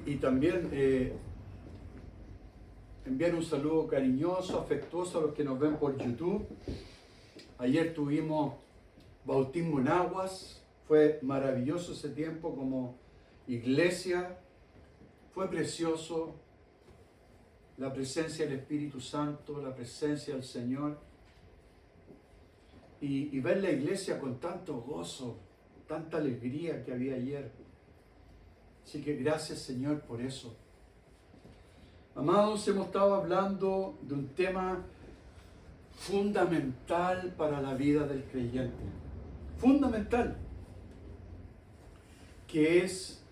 Y también enviar un saludo cariñoso, afectuoso a los que nos ven por YouTube. Ayer tuvimos bautismo en aguas, fue maravilloso ese tiempo como iglesia, fue precioso la presencia del Espíritu Santo, la presencia del Señor y ver la iglesia con tanto gozo, tanta alegría que había ayer. Así que gracias, Señor, por eso. Amados, hemos estado hablando de un tema fundamental para la vida del creyente. Fundamental. Que es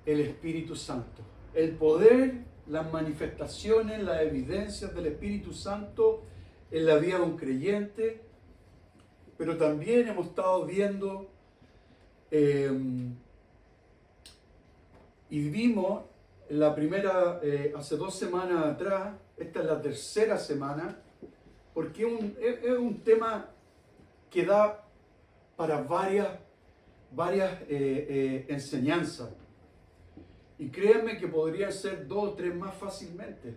el Espíritu Santo. El poder, las manifestaciones, las evidencias del Espíritu Santo en la vida de un creyente. Pero también hemos estado viendo y vimos la primera, hace 2 semanas atrás, esta es la tercera semana, porque es un tema que da para varias enseñanzas. Y créanme que podrían ser 2 o 3 más fácilmente,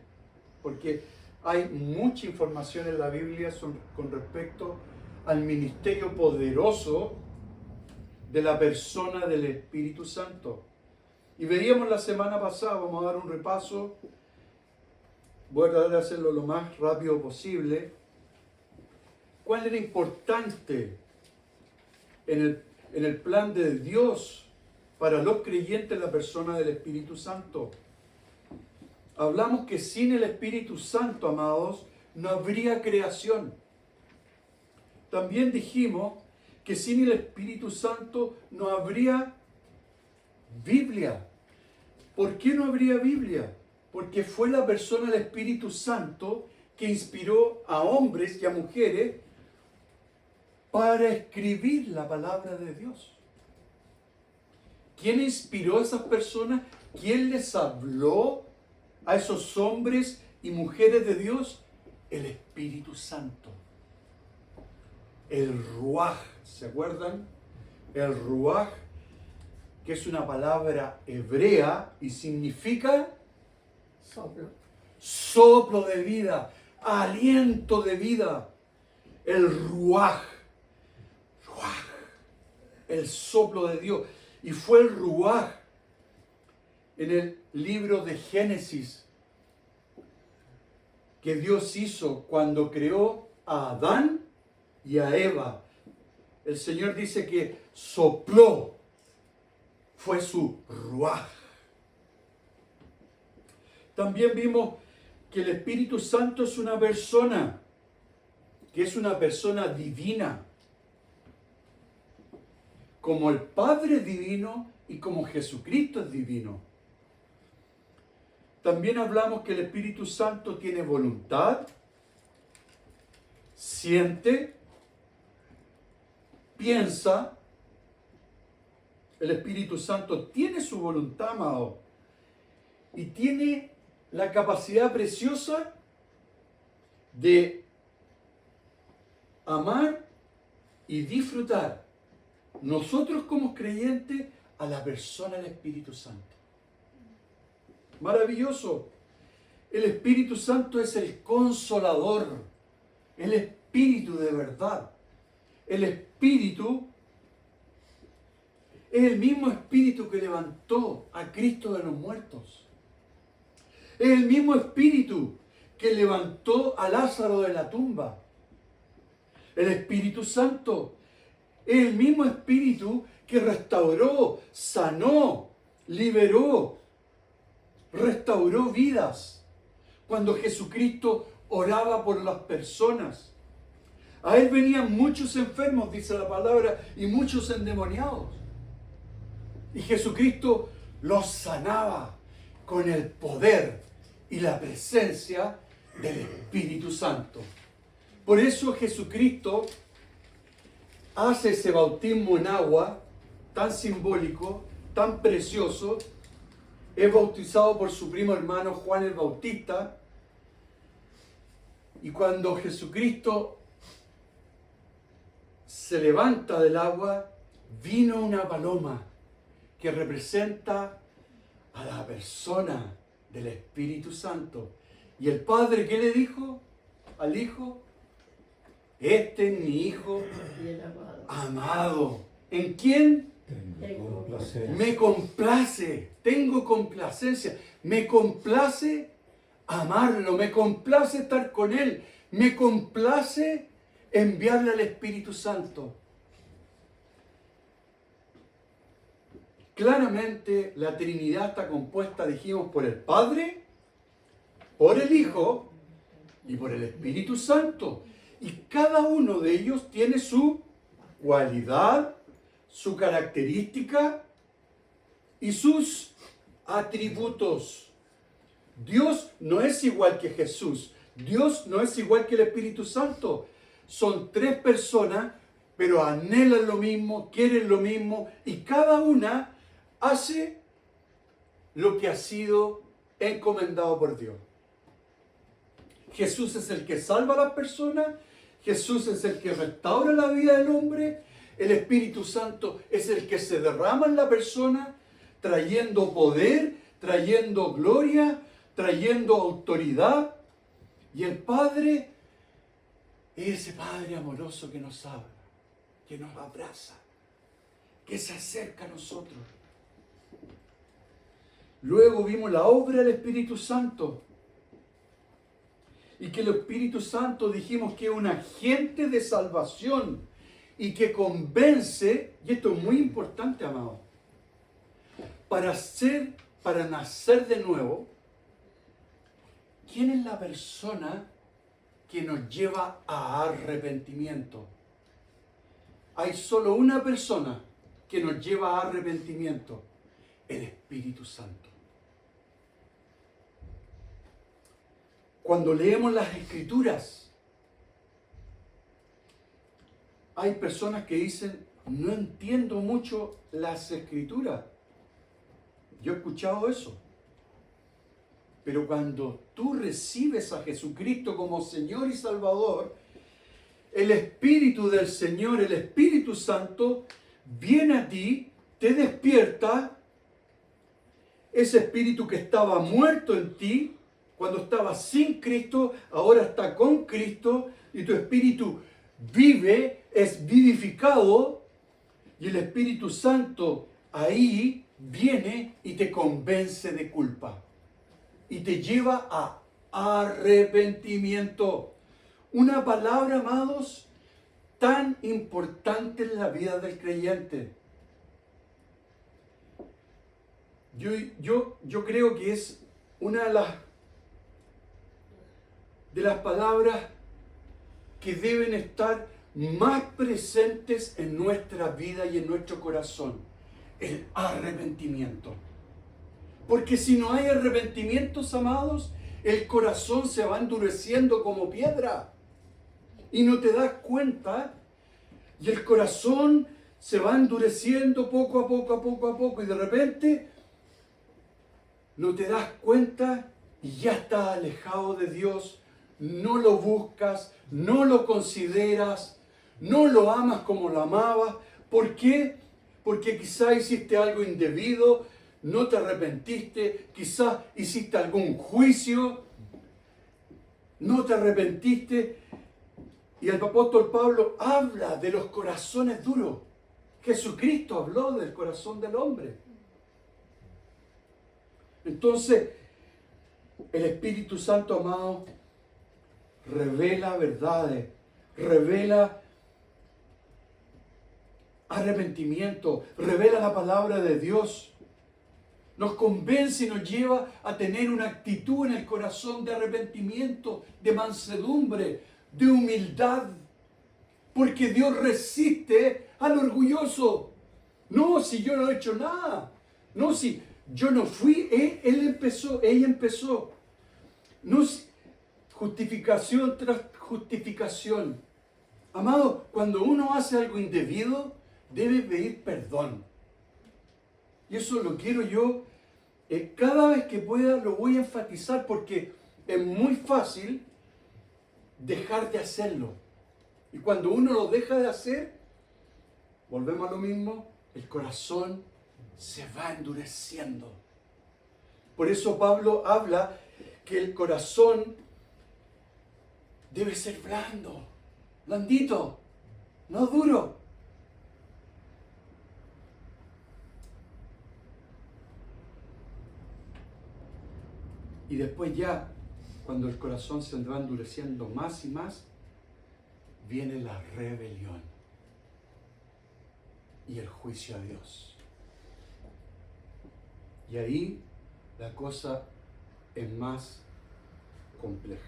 porque hay mucha información en la Biblia con respecto al ministerio poderoso de la persona del Espíritu Santo. Y veíamos la semana pasada, vamos a dar un repaso, voy a tratar de hacerlo lo más rápido posible, cuál era importante en el plan de Dios para los creyentes la persona del Espíritu Santo. Hablamos que sin el Espíritu Santo, amados, no habría creación. También dijimos que sin el Espíritu Santo no habría Biblia. ¿Por qué no habría Biblia? Porque fue la persona del Espíritu Santo que inspiró a hombres y a mujeres para escribir la palabra de Dios. ¿Quién inspiró a esas personas? ¿Quién les habló a esos hombres y mujeres de Dios? El Espíritu Santo. El Ruaj, ¿se acuerdan? El Ruaj, que es una palabra hebrea y significa soplo de vida, aliento de vida. El Ruaj, el soplo de Dios. Y fue el Ruaj en el libro de Génesis que Dios hizo cuando creó a Adán y a Eva. El Señor dice que sopló, fue su Ruaj. También vimos que el Espíritu Santo es una persona, que es una persona divina, como el Padre es divino y como Jesucristo es divino. También hablamos que el Espíritu Santo tiene voluntad, siente, piensa. El Espíritu Santo tiene su voluntad, amado, y tiene la capacidad preciosa de amar y disfrutar, nosotros como creyentes, a la persona del Espíritu Santo. Maravilloso. El Espíritu Santo es el consolador, el Espíritu de verdad. El Espíritu es el mismo Espíritu que levantó a Cristo de los muertos. Es el mismo Espíritu que levantó a Lázaro de la tumba. El Espíritu Santo es el mismo Espíritu que restauró, sanó, liberó, restauró vidas. Cuando Jesucristo oraba por las personas, a Él venían muchos enfermos, dice la palabra, y muchos endemoniados. Y Jesucristo los sanaba con el poder y la presencia del Espíritu Santo. Por eso Jesucristo hace ese bautismo en agua tan simbólico, tan precioso. Es bautizado por su primo hermano Juan el Bautista. Y cuando Jesucristo se levanta del agua, vino una paloma que representa a la persona del Espíritu Santo. ¿Y el Padre qué le dijo al Hijo? Este es mi Hijo amado. ¿En quién? Tengo complacencia. Me complace, tengo complacencia, me complace amarlo, me complace estar con Él, me complace enviarle al Espíritu Santo. Claramente la Trinidad está compuesta, dijimos, por el Padre, por el Hijo y por el Espíritu Santo. Y cada uno de ellos tiene su cualidad, su característica y sus atributos. Dios no es igual que Jesús. Dios no es igual que el Espíritu Santo. Son tres personas, pero anhelan lo mismo, quieren lo mismo, y cada una hace lo que ha sido encomendado por Dios. Jesús es el que salva a las personas, Jesús es el que restaura la vida del hombre, el Espíritu Santo es el que se derrama en la persona, trayendo poder, trayendo gloria, trayendo autoridad. Y el Padre es ese Padre amoroso que nos habla, que nos abraza, que se acerca a nosotros. Luego vimos la obra del Espíritu Santo. Y que el Espíritu Santo dijimos que es un agente de salvación y que convence, y esto es muy importante, amado, para nacer de nuevo. ¿Quién es la persona que nos lleva a arrepentimiento? Hay solo una persona que nos lleva a arrepentimiento: el Espíritu Santo. Cuando leemos las Escrituras, hay personas que dicen, no entiendo mucho las Escrituras. Yo he escuchado eso. Pero cuando tú recibes a Jesucristo como Señor y Salvador, el Espíritu del Señor, el Espíritu Santo, viene a ti, te despierta. Ese espíritu que estaba muerto en ti, cuando estaba sin Cristo, ahora está con Cristo, y tu espíritu vive, es vivificado, y el Espíritu Santo ahí viene y te convence de culpa y te lleva a arrepentimiento. Una palabra, amados, tan importante en la vida del creyente. Yo creo que es una de las palabras que deben estar más presentes en nuestra vida y en nuestro corazón: el arrepentimiento. Porque si no hay arrepentimientos, amados, el corazón se va endureciendo como piedra y no te das cuenta, y el corazón se va endureciendo poco a poco, y de repente no te das cuenta y ya estás alejado de Dios. No lo buscas, no lo consideras, no lo amas como lo amabas. ¿Por qué? Porque quizá hiciste algo indebido, no te arrepentiste, quizá hiciste algún juicio, no te arrepentiste. Y el apóstol Pablo habla de los corazones duros. Jesucristo habló del corazón del hombre. Entonces, el Espíritu Santo, amado, revela verdades, revela arrepentimiento, revela la palabra de Dios. Nos convence y nos lleva a tener una actitud en el corazón de arrepentimiento, de mansedumbre, de humildad. Porque Dios resiste al orgulloso. No, si yo no he hecho nada. No, si yo no fui, ella empezó. No, justificación tras justificación. Amado, cuando uno hace algo indebido, debe pedir perdón. Y eso lo quiero yo, cada vez que pueda lo voy a enfatizar, porque es muy fácil dejar de hacerlo. Y cuando uno lo deja de hacer, volvemos a lo mismo, el corazón se va endureciendo. Por eso Pablo habla que el corazón debe ser blando, blandito, no duro. Y después ya, cuando el corazón se va endureciendo más y más, viene la rebelión y el juicio a Dios. Y ahí la cosa es más compleja.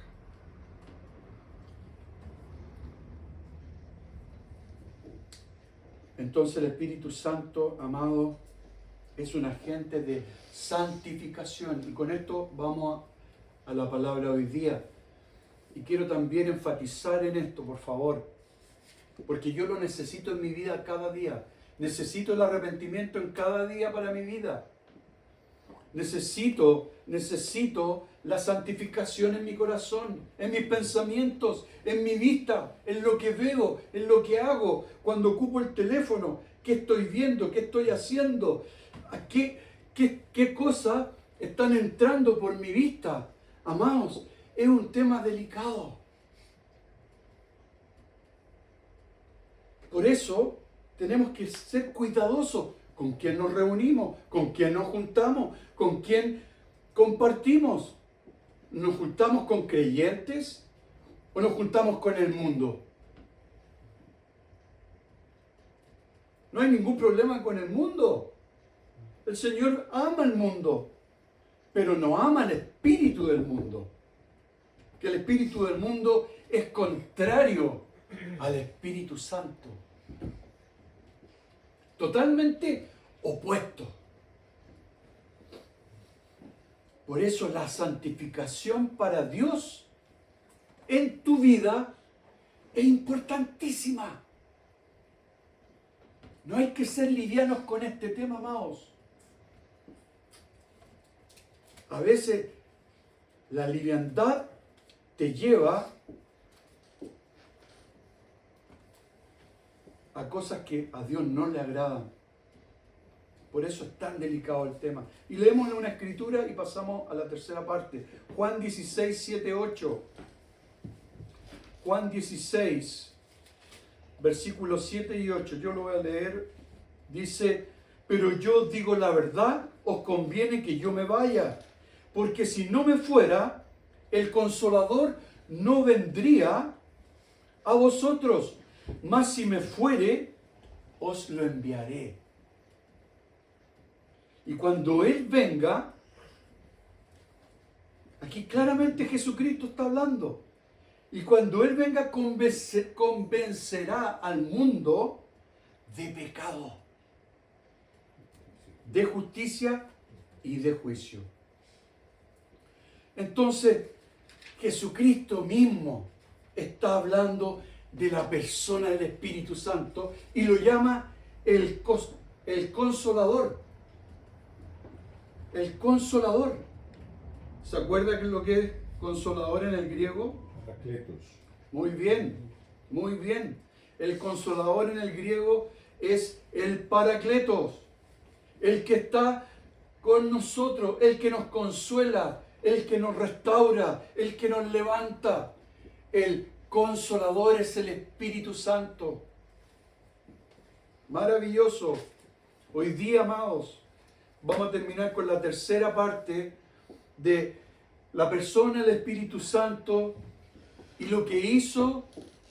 Entonces el Espíritu Santo, amado, es un agente de santificación. Y con esto vamos a la palabra hoy día. Y quiero también enfatizar en esto, por favor, porque yo lo necesito en mi vida cada día. Necesito el arrepentimiento en cada día para mi vida. Necesito la santificación en mi corazón, en mis pensamientos, en mi vista, en lo que veo, en lo que hago, cuando ocupo el teléfono, qué estoy viendo, qué estoy haciendo, qué cosas están entrando por mi vista. Amados, es un tema delicado. Por eso tenemos que ser cuidadosos con quién nos reunimos, con quién nos juntamos, con quién compartimos. ¿Nos juntamos con creyentes o nos juntamos con el mundo? No hay ningún problema con el mundo. El Señor ama el mundo, pero no ama el espíritu del mundo. Que el espíritu del mundo es contrario al Espíritu Santo. Totalmente opuesto. Por eso la santificación para Dios en tu vida es importantísima. No hay que ser livianos con este tema, amados. A veces la liviandad te lleva a cosas que a Dios no le agradan. Por eso es tan delicado el tema. Y leemos una escritura y pasamos a la tercera parte. Juan 16, 7, 8. Juan 16, versículos 7 y 8. Yo lo voy a leer. Dice, pero yo digo la verdad, os conviene que yo me vaya. Porque si no me fuera, el Consolador no vendría a vosotros. Mas si me fuere, os lo enviaré. Y cuando Él venga, aquí claramente Jesucristo está hablando. Y cuando Él venga, convencerá al mundo de pecado, de justicia y de juicio. Entonces, Jesucristo mismo está hablando de la persona del Espíritu Santo y lo llama el Consolador. El Consolador. ¿Se acuerda qué es lo que es consolador en el griego? Paracletos. Muy bien, muy bien. El Consolador en el griego es el Paracletos, el que está con nosotros, el que nos consuela, el que nos restaura, el que nos levanta. El Consolador es el Espíritu Santo. Maravilloso. Hoy día, amados, vamos a terminar con la tercera parte de la persona del Espíritu Santo y lo que hizo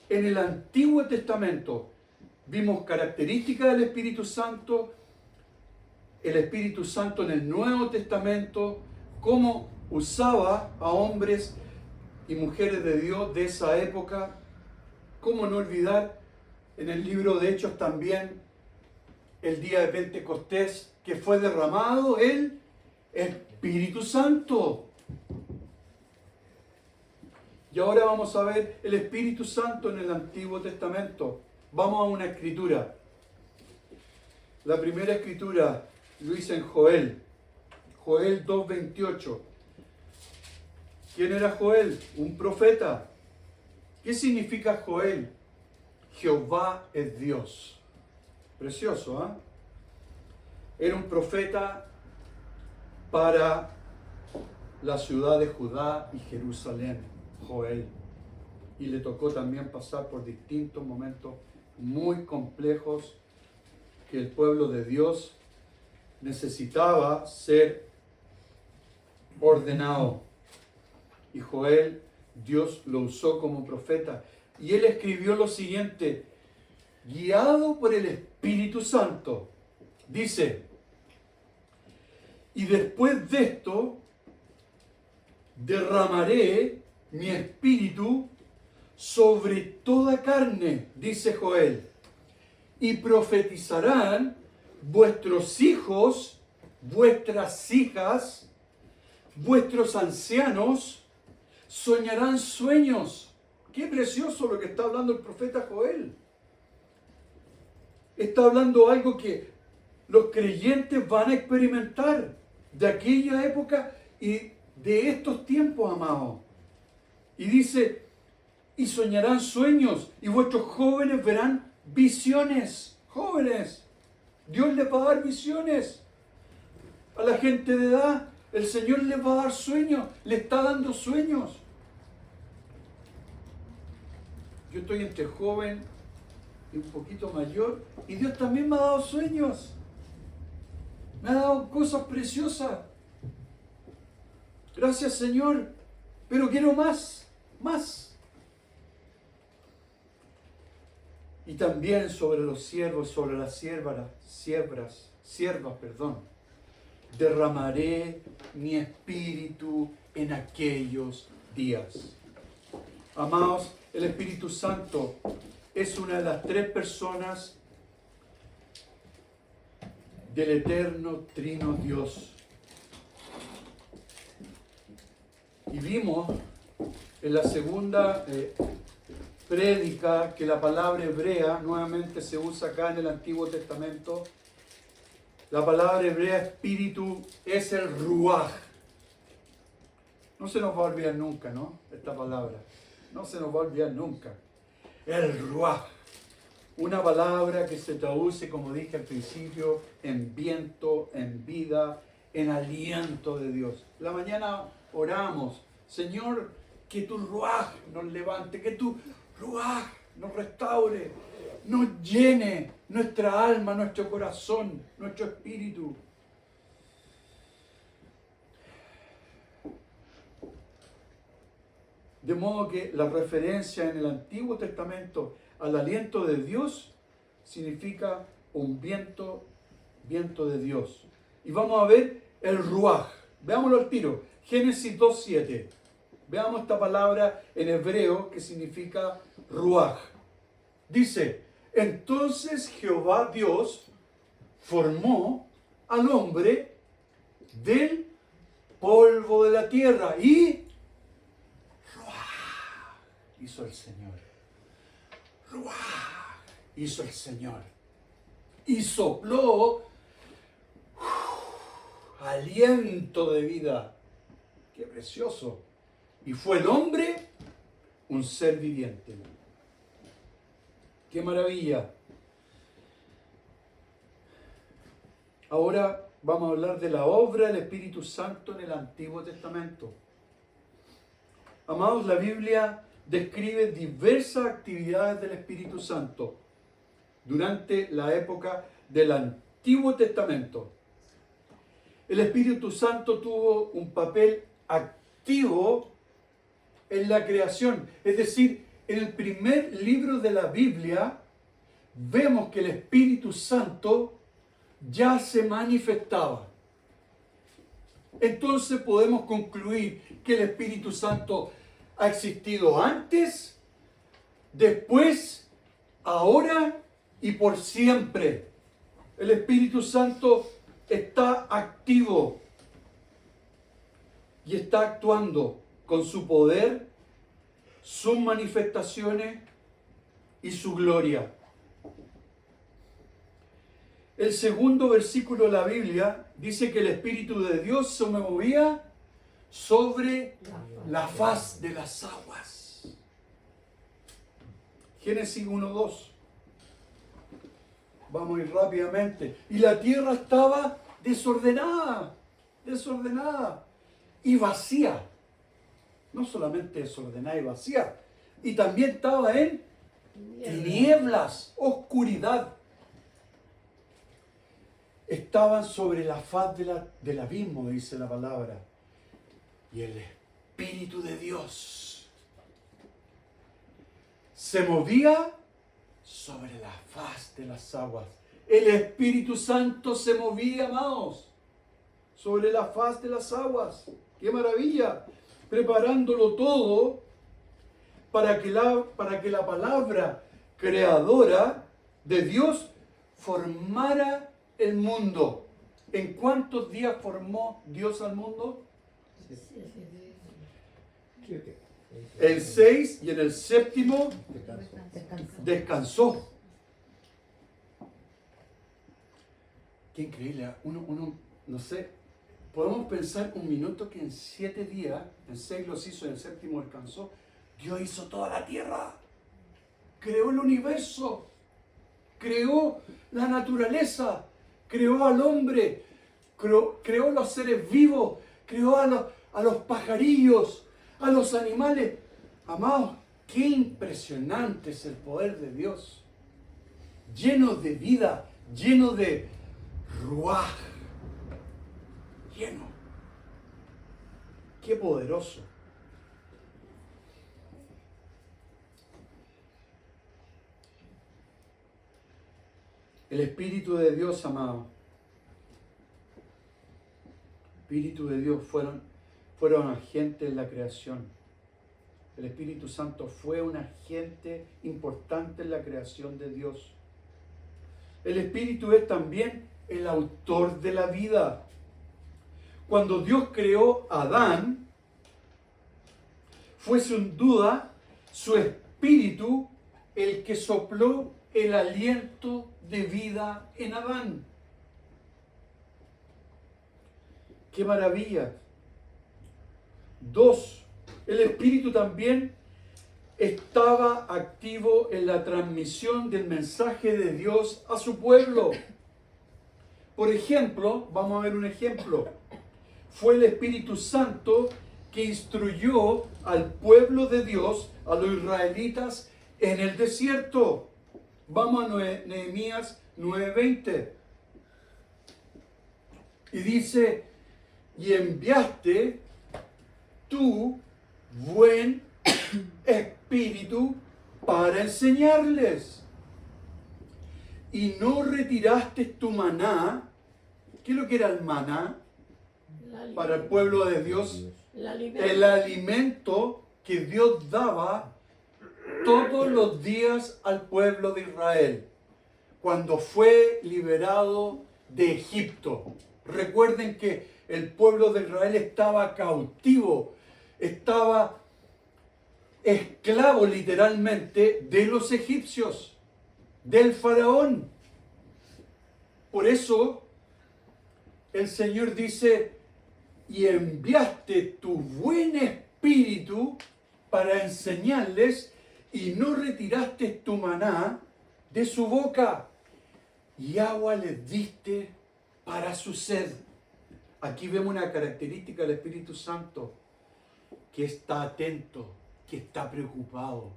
en el Antiguo Testamento. Vimos características del Espíritu Santo, el Espíritu Santo en el Nuevo Testamento, cómo usaba a hombres y mujeres de Dios de esa época. Cómo no olvidar en el libro de Hechos también el día de Pentecostés, que fue derramado el Espíritu Santo. Y ahora vamos a ver el Espíritu Santo en el Antiguo Testamento. Vamos a una escritura. La primera escritura lo hice en Joel. Joel 2:28. ¿Quién era Joel? Un profeta. ¿Qué significa Joel? Jehová es Dios. Precioso, ¿eh? Era un profeta para la ciudad de Judá y Jerusalén, Joel. Y le tocó también pasar por distintos momentos muy complejos que el pueblo de Dios necesitaba ser ordenado. Y Joel, Dios lo usó como profeta. Y él escribió lo siguiente, guiado por el Espíritu Santo. Dice, y después de esto, derramaré mi espíritu sobre toda carne, dice Joel, y profetizarán vuestros hijos, vuestras hijas, vuestros ancianos, soñarán sueños. Qué precioso lo que está hablando el profeta Joel. Está hablando algo que los creyentes van a experimentar de aquella época y de estos tiempos, amados. Y dice, y soñarán sueños, y vuestros jóvenes verán visiones. Jóvenes, Dios les va a dar visiones. A la gente de edad, el Señor les va a dar sueños, le está dando sueños. Yo estoy entre joven y un poquito mayor, y Dios también me ha dado sueños. Me ha dado cosas preciosas. Gracias, Señor, pero quiero más, más. Y también sobre los siervos, sobre las siervas, derramaré mi espíritu en aquellos días. Amados, el Espíritu Santo es una de las tres personas del eterno trino Dios. Y vimos en la segunda prédica que la palabra hebrea nuevamente se usa acá en el Antiguo Testamento. La palabra hebrea espíritu es el ruaj. No se nos va a olvidar nunca, ¿no? Esta palabra. No se nos va a olvidar nunca. El ruaj. Una palabra que se traduce, como dije al principio, en viento, en vida, en aliento de Dios. La mañana oramos, Señor, que tu ruaj nos levante, que tu ruaj nos restaure, nos llene nuestra alma, nuestro corazón, nuestro espíritu. De modo que la referencia en el Antiguo Testamento al aliento de Dios significa un viento de Dios. Y vamos a ver el ruaj. Veámoslo al tiro. Génesis 2:7. Veamos esta palabra en hebreo que significa ruaj. Dice, entonces Jehová Dios formó al hombre del polvo de la tierra y ruaj hizo el Señor. Ruaj hizo el Señor. Y sopló aliento de vida. Qué precioso. Y fue el hombre un ser viviente. ¡Qué maravilla! Ahora vamos a hablar de la obra del Espíritu Santo en el Antiguo Testamento. Amados, la Biblia describe diversas actividades del Espíritu Santo durante la época del Antiguo Testamento. El Espíritu Santo tuvo un papel activo en la creación, es decir, en el primer libro de la Biblia vemos que el Espíritu Santo ya se manifestaba. Entonces podemos concluir que el Espíritu Santo ha existido antes, después, ahora y por siempre. El Espíritu Santo está activo y está actuando con su poder, sus manifestaciones y su gloria. El segundo versículo de la Biblia dice que el Espíritu de Dios se movía sobre la faz de las aguas. Génesis 1:2. vamos a ir rápidamente. Y la tierra estaba desordenada y vacía. No solamente desordenada y vacía, y también estaba en tinieblas, oscuridad. Estaban sobre la faz del abismo, dice la palabra. Y el Espíritu de Dios se movía sobre la faz de las aguas. El Espíritu Santo se movía, amados, sobre la faz de las aguas. ¡Qué maravilla! Preparándolo todo para que la palabra creadora de Dios formara el mundo. ¿En cuántos días formó Dios al mundo? 7. En 6, y en el séptimo descansó. Qué increíble. Uno, no sé, podemos pensar un minuto que en 7 días, en 6 los hizo y en el séptimo descansó. Dios hizo toda la tierra, creó el universo, creó la naturaleza, creó al hombre, creó los seres vivos, creó a los pajarillos, a los animales. Amados, qué impresionante es el poder de Dios, lleno de vida, lleno de ruaj, lleno. Qué poderoso. El Espíritu de Dios, amado, Espíritu de Dios fueron agentes en la creación. El Espíritu Santo fue un agente importante en la creación de Dios. El Espíritu es también el autor de la vida. Cuando Dios creó a Adán, fue sin duda su Espíritu el que sopló el aliento de vida en Adán. ¡Qué maravilla! 2. El Espíritu también estaba activo en la transmisión del mensaje de Dios a su pueblo. Por ejemplo, vamos a ver un ejemplo. Fue el Espíritu Santo que instruyó al pueblo de Dios, a los israelitas, en el desierto. Vamos a Nehemías 9:20. Y dice, y enviaste tu buen espíritu para enseñarles. Y no retiraste tu maná. ¿Qué es lo que era el maná para el pueblo de Dios? El alimento que Dios daba todos los días al pueblo de Israel cuando fue liberado de Egipto. Recuerden que el pueblo de Israel estaba cautivo, estaba esclavo literalmente de los egipcios, del faraón. Por eso el Señor dice, y enviaste tu buen espíritu para enseñarles, y no retiraste tu maná de su boca, y agua les diste para su sed. Aquí vemos una característica del Espíritu Santo, que está atento, que está preocupado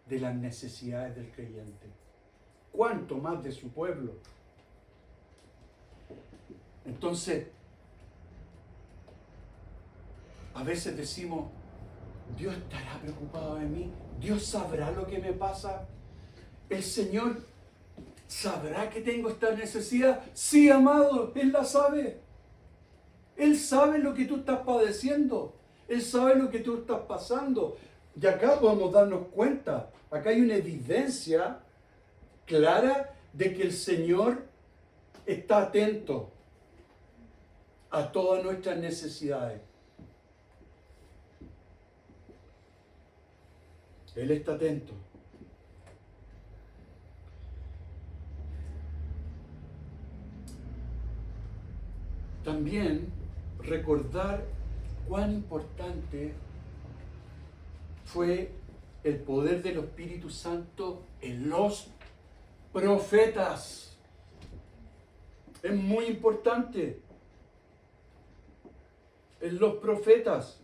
de las necesidades del creyente. ¿Cuánto más de su pueblo? Entonces, a veces decimos, Dios estará preocupado de mí, Dios sabrá lo que me pasa, el Señor sabrá que tengo esta necesidad. Sí, amado, Él la sabe. Él sabe lo que tú estás padeciendo, Él sabe lo que tú estás pasando. Y acá podemos darnos cuenta, acá hay una evidencia clara de que el Señor está atento a todas nuestras necesidades. Él está atento. También recordar cuán importante fue el poder del Espíritu Santo en los profetas. Es muy importante. En los profetas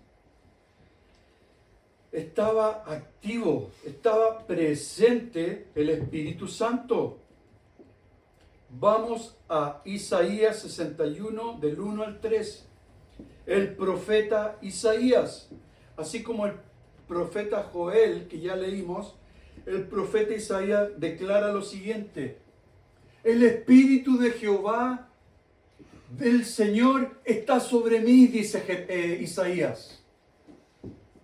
estaba activo, estaba presente el Espíritu Santo. Vamos a Isaías 61, del 1 al 3. El profeta Isaías, así como el profeta Joel, que ya leímos, el profeta Isaías declara lo siguiente: el Espíritu de Jehová, del Señor, está sobre mí, dice Isaías.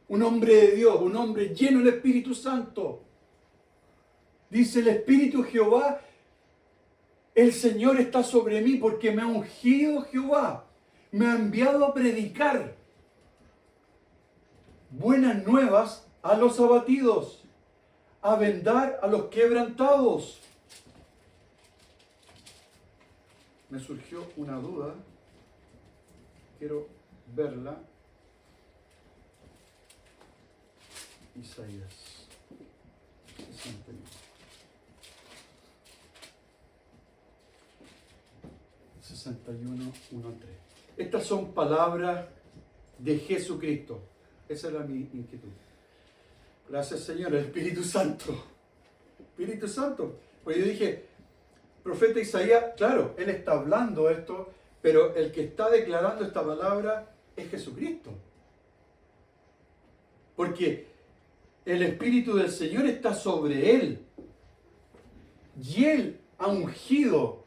Un hombre de Dios, un hombre lleno del Espíritu Santo. Dice el Espíritu de Jehová, el Señor está sobre mí porque me ha ungido Jehová. Me ha enviado a predicar buenas nuevas a los abatidos, a vendar a los quebrantados. Me surgió una duda, quiero verla. Isaías 61. 61, 1 al 3. Estas son palabras de Jesucristo. Esa era mi inquietud. Gracias, Señor, el Espíritu Santo. Espíritu Santo. Pues yo dije, profeta Isaías, claro, él está hablando esto, pero el que está declarando esta palabra es Jesucristo. Porque el Espíritu del Señor está sobre él. Y él ha ungido.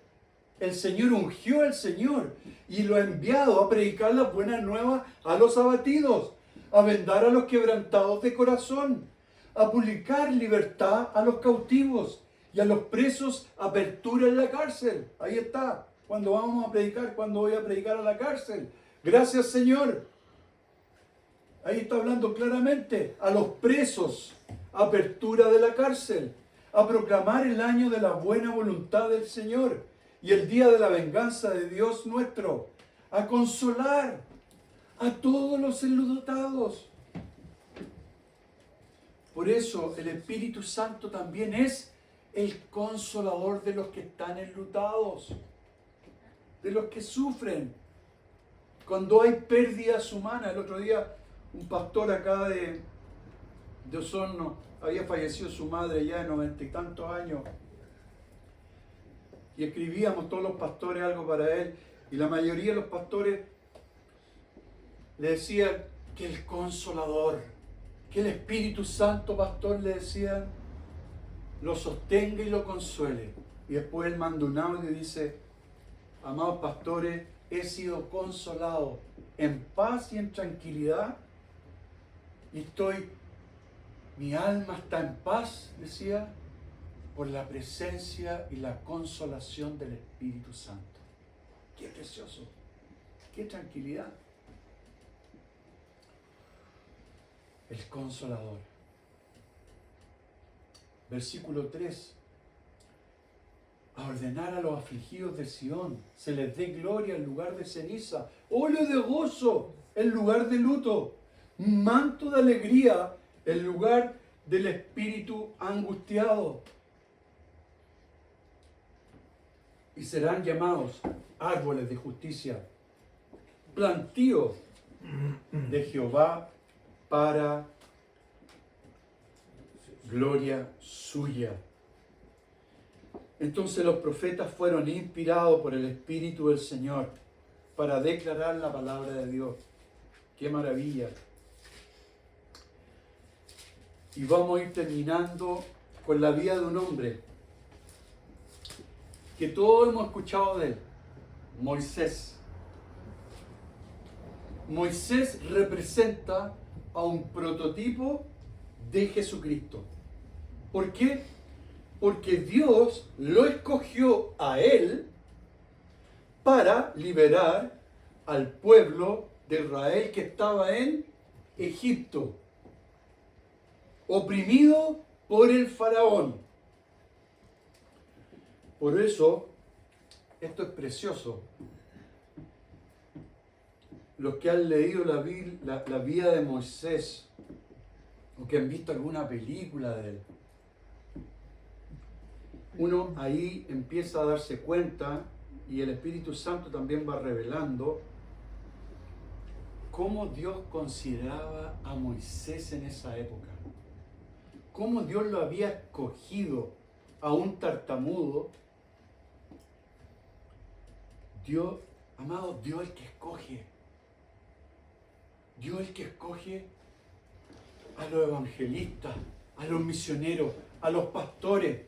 El Señor ungió al Señor y lo ha enviado a predicar las buenas nuevas a los abatidos, a vendar a los quebrantados de corazón, a publicar libertad a los cautivos y a los presos apertura en la cárcel. Ahí está, cuando vamos a predicar, cuando voy a predicar a la cárcel. Gracias, Señor. Ahí está hablando claramente a los presos, apertura de la cárcel, a proclamar el año de la buena voluntad del Señor y el día de la venganza de Dios nuestro, a consolar a todos los enlutados. Por eso el Espíritu Santo también es el consolador de los que están enlutados, de los que sufren. Cuando hay pérdidas humanas, el otro día un pastor acá de Osorno, había fallecido su madre ya de 90 y tantos años. Y escribíamos todos los pastores algo para él. Y la mayoría de los pastores le decían que el Consolador, que el Espíritu Santo, pastor, le decían, lo sostenga y lo consuele. Y después él manda un audio y dice, amados pastores, he sido consolado en paz y en tranquilidad. Y mi alma está en paz, decía, por la presencia y la consolación del Espíritu Santo. Qué precioso, qué tranquilidad. El Consolador. Versículo 3. A ordenar a los afligidos de Sión, se les dé gloria en lugar de ceniza, óleo de gozo en lugar de luto, manto de alegría en lugar del espíritu angustiado. Y serán llamados árboles de justicia, plantío de Jehová para gloria suya. Entonces los profetas fueron inspirados por el Espíritu del Señor para declarar la palabra de Dios. ¡Qué maravilla! Y vamos a ir terminando con la vida de un hombre que todos hemos escuchado de él, Moisés. Moisés representa a un prototipo de Jesucristo. ¿Por qué? Porque Dios lo escogió a él para liberar al pueblo de Israel que estaba en Egipto, oprimido por el faraón. Por eso, esto es precioso. Los que han leído la vida de Moisés, o que han visto alguna película de él, uno ahí empieza a darse cuenta y el Espíritu Santo también va revelando cómo Dios consideraba a Moisés en esa época. Cómo Dios lo había escogido a un tartamudo. Dios, amado, Dios el que escoge. Dios el que escoge a los evangelistas, a los misioneros, a los pastores,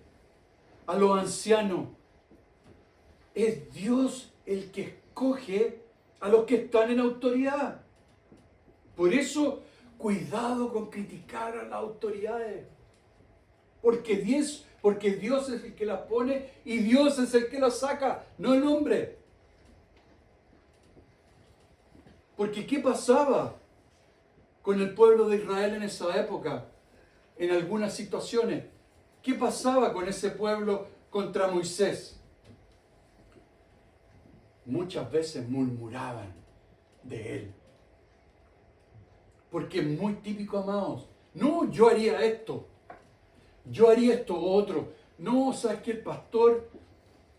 a los ancianos. Es Dios el que escoge a los que están en autoridad. Por eso, cuidado con criticar a las autoridades. Porque Dios es el que las pone y Dios es el que las saca, no el hombre. Porque ¿qué pasaba con el pueblo de Israel en esa época? En algunas situaciones. ¿Qué pasaba con ese pueblo contra Moisés? Muchas veces murmuraban de él. Porque es muy típico, amados. No, yo haría esto. Yo haría esto otro. No, sabes que el pastor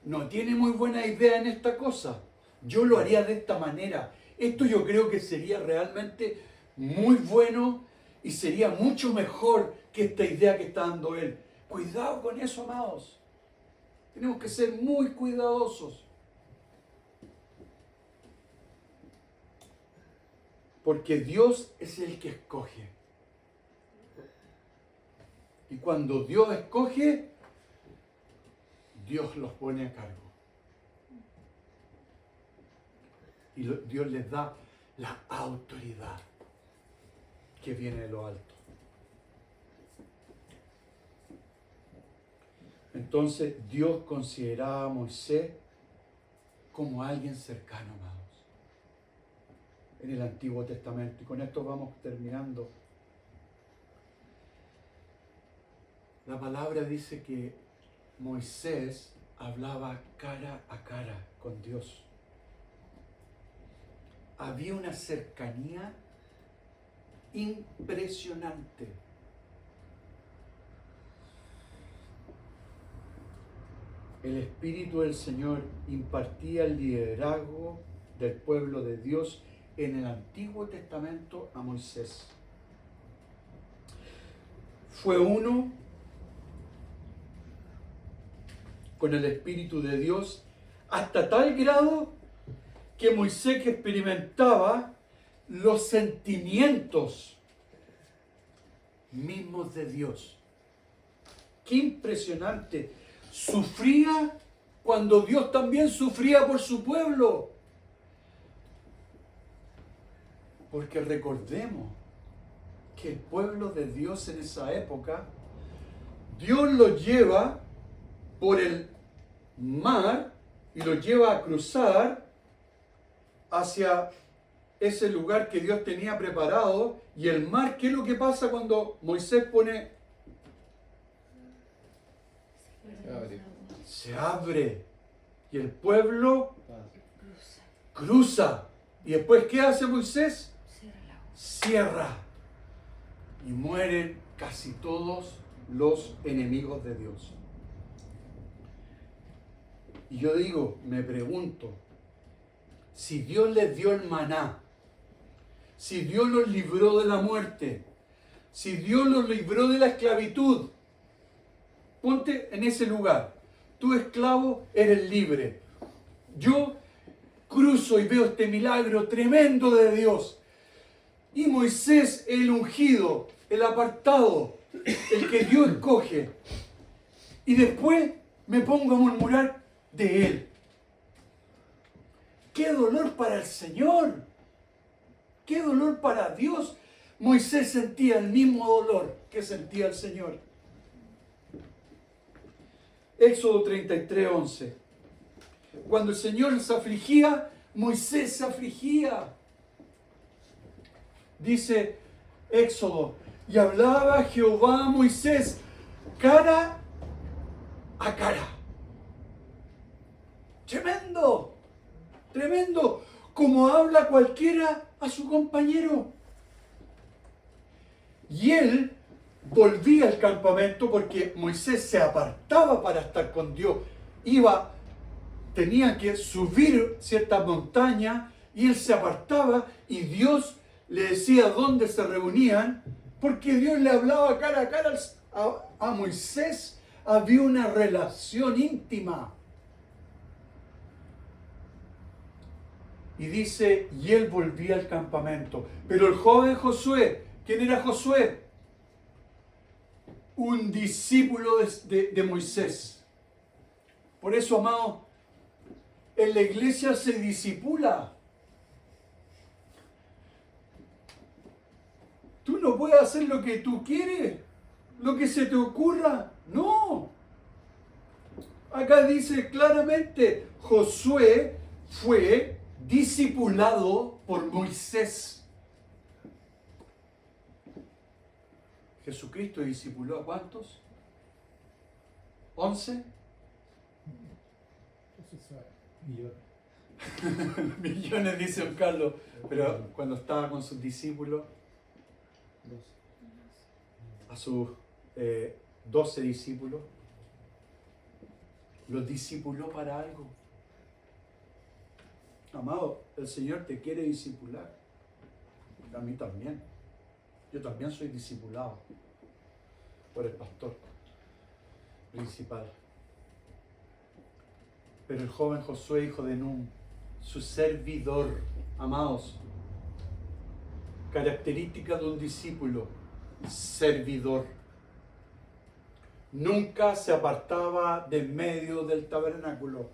no tiene muy buena idea en esta cosa. Yo lo haría de esta manera. Esto yo creo que sería realmente muy bueno y sería mucho mejor que esta idea que está dando él. Cuidado con eso, amados. Tenemos que ser muy cuidadosos. Porque Dios es el que escoge. Y cuando Dios escoge, Dios los pone a cargo. Y Dios les da la autoridad que viene de lo alto. Entonces Dios consideraba a Moisés como alguien cercano, amados, en el Antiguo Testamento. Y con esto vamos terminando. La palabra dice que Moisés hablaba cara a cara con Dios. Había una cercanía impresionante. El Espíritu del Señor impartía el liderazgo del pueblo de Dios en el Antiguo Testamento a Moisés. Fue uno con el Espíritu de Dios hasta tal grado que Moisés experimentaba los sentimientos mismos de Dios. ¡Qué impresionante! Sufría cuando Dios también sufría por su pueblo. Porque recordemos que el pueblo de Dios en esa época, Dios lo lleva por el mar y lo lleva a cruzar hacia ese lugar que Dios tenía preparado. Y el mar, ¿qué es lo que pasa cuando Moisés pone? Se abre. Y el pueblo cruza. ¿Y después qué hace Moisés? Cierra. Y mueren casi todos los enemigos de Dios. Y yo digo, me pregunto, si Dios les dio el maná, si Dios los libró de la muerte, si Dios los libró de la esclavitud, ponte en ese lugar. Tú, esclavo, eres libre. Yo cruzo y veo este milagro tremendo de Dios. Y Moisés, el ungido, el apartado, el que Dios escoge. Y después me pongo a murmurar de él. ¡Qué dolor para el Señor! ¡Qué dolor para Dios! Moisés sentía el mismo dolor que sentía el Señor. Éxodo 33:11. Cuando el Señor se afligía, Moisés se afligía. Dice Éxodo, y hablaba Jehová a Moisés cara a cara. Tremendo, tremendo, como habla cualquiera a su compañero. Y él volvía al campamento porque Moisés se apartaba para estar con Dios. Iba tenía que subir cierta montaña y él se apartaba y Dios le decía dónde se reunían, porque Dios le hablaba cara a cara a Moisés. Había una relación íntima. Y dice, y él volvía al campamento. Pero el joven Josué, ¿quién era Josué? Un discípulo de Moisés. Por eso, amado, en la iglesia se discipula. Tú no puedes hacer lo que tú quieres, lo que se te ocurra. No. Acá dice claramente, Josué fue discipulado por Moisés. Jesucristo discipuló ¿a cuántos? ¿11? Millones. Millones, dice don Carlos. Pero cuando estaba con sus discípulos, a sus 12 discípulos, los discipuló para algo. Amado, el Señor te quiere discipular. A mí también. Yo también soy discipulado por el pastor principal. Pero el joven Josué, hijo de Nun, su servidor, amados, característica de un discípulo, servidor. Nunca se apartaba de medio del tabernáculo.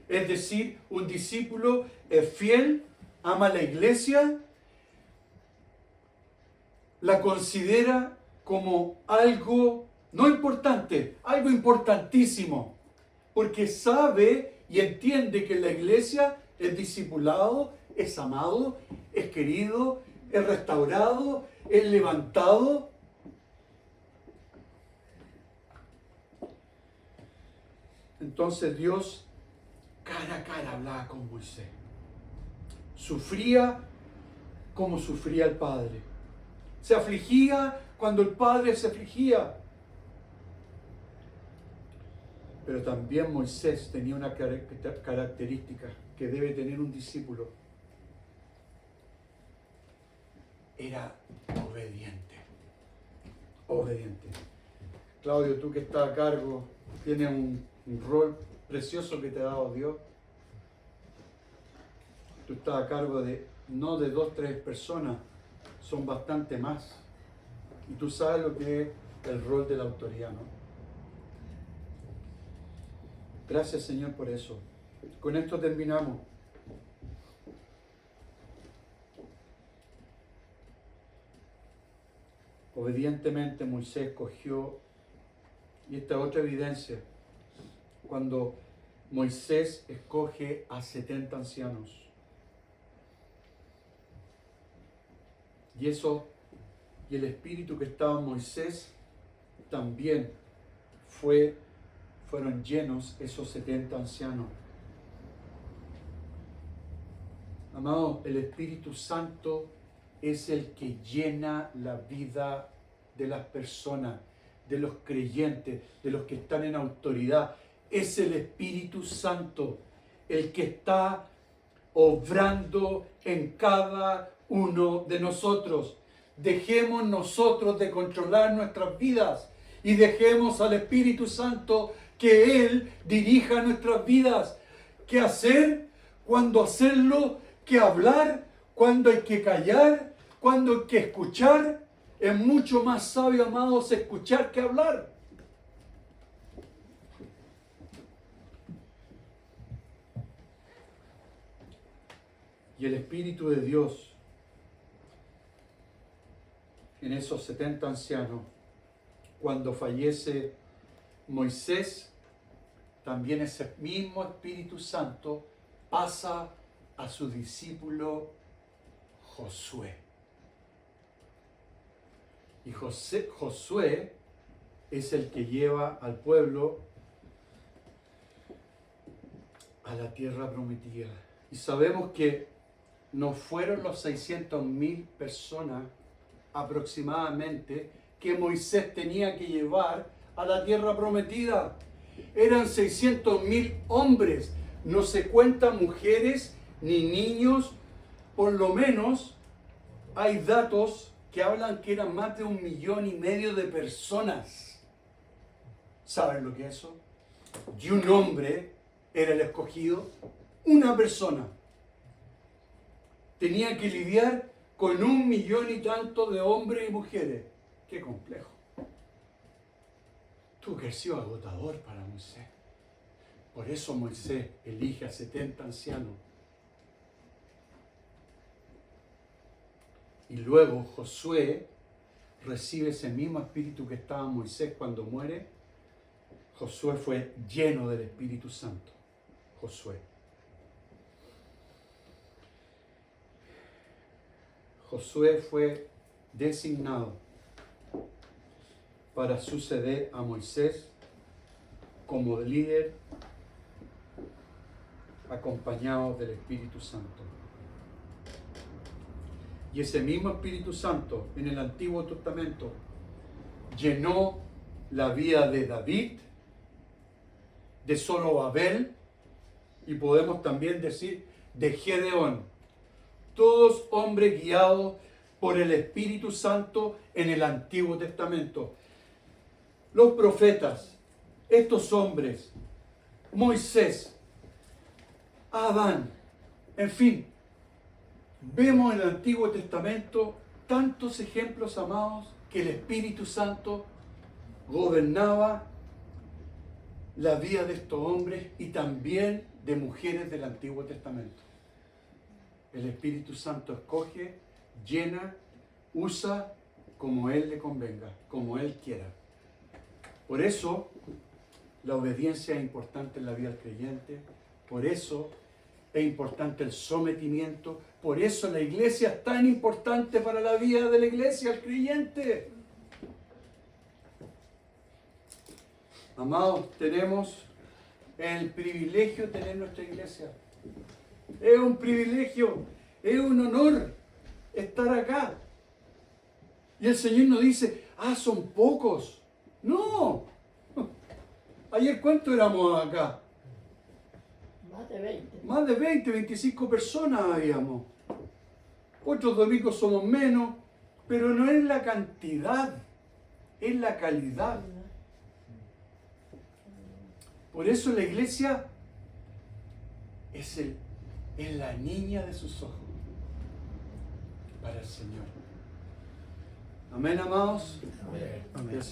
Es decir, un discípulo es fiel, ama la iglesia, la considera como algo no importante, algo importantísimo, porque sabe y entiende que la iglesia es discipulado, es amado, es querido, es restaurado, es levantado. Entonces Dios cara a cara hablaba con Moisés. Sufría como sufría el Padre. Se afligía cuando el Padre se afligía. Pero también Moisés tenía una característica que debe tener un discípulo. Era obediente. Obediente. Claudio, tú que estás a cargo, tienes un rol precioso que te ha dado Dios. Tú estás a cargo de no de 2, 3 personas, son bastante más. Y tú sabes lo que es el rol de la autoridad, ¿no? Gracias, Señor, por eso. Con esto terminamos. Obedientemente Moisés cogió, y esta otra evidencia, cuando Moisés escoge a 70 ancianos. Y el espíritu que estaba en Moisés también fueron llenos esos 70 ancianos. Amado, el Espíritu Santo es el que llena la vida de las personas, de los creyentes, de los que están en autoridad. Es el Espíritu Santo el que está obrando en cada uno de nosotros. Dejemos nosotros de controlar nuestras vidas y dejemos al Espíritu Santo que Él dirija nuestras vidas. ¿Qué hacer? ¿Cuándo hacerlo? ¿Qué hablar? ¿Cuándo hay que callar? ¿Cuándo hay que escuchar? Es mucho más sabio, amados, escuchar que hablar. Y el Espíritu de Dios en esos 70 ancianos, cuando fallece Moisés, también ese mismo Espíritu Santo pasa a su discípulo Josué. Y Josué es el que lleva al pueblo a la tierra prometida. Y sabemos que no fueron los 600.000 personas aproximadamente que Moisés tenía que llevar a la tierra prometida. Eran 600.000 hombres, no se cuentan mujeres ni niños, por lo menos hay datos que hablan que eran más de 1,5 millones de personas. ¿Saben lo que es eso? Y un hombre era el escogido, una persona. Tenía que lidiar con 1 millón y tanto de hombres y mujeres. Qué complejo. Tuvo que haber sido agotador para Moisés. Por eso Moisés elige a 70 ancianos. Y luego Josué recibe ese mismo espíritu que estaba en Moisés cuando muere. Josué fue lleno del Espíritu Santo. Josué fue designado para suceder a Moisés como líder acompañado del Espíritu Santo. Y ese mismo Espíritu Santo en el Antiguo Testamento llenó la vida de David, de Zorobabel y podemos también decir de Gedeón. Todos hombres guiados por el Espíritu Santo en el Antiguo Testamento. Los profetas, estos hombres, Moisés, Adán, en fin, vemos en el Antiguo Testamento tantos ejemplos, amados, que el Espíritu Santo gobernaba la vida de estos hombres y también de mujeres del Antiguo Testamento. El Espíritu Santo escoge, llena, usa como Él le convenga, como Él quiera. Por eso la obediencia es importante en la vida del creyente, por eso es importante el sometimiento, por eso la iglesia es tan importante para la vida de la iglesia, el creyente. Amados, tenemos el privilegio de tener nuestra iglesia. Es un privilegio, es un honor estar acá. Y el Señor nos dice, son pocos. No. Ayer, ¿cuántos éramos acá? Más de 20, 25 personas habíamos. Otros domingos somos menos, pero no es la cantidad, es la calidad. Por eso la iglesia es la niña de sus ojos para el Señor. Amén, amados. Amén. Amén.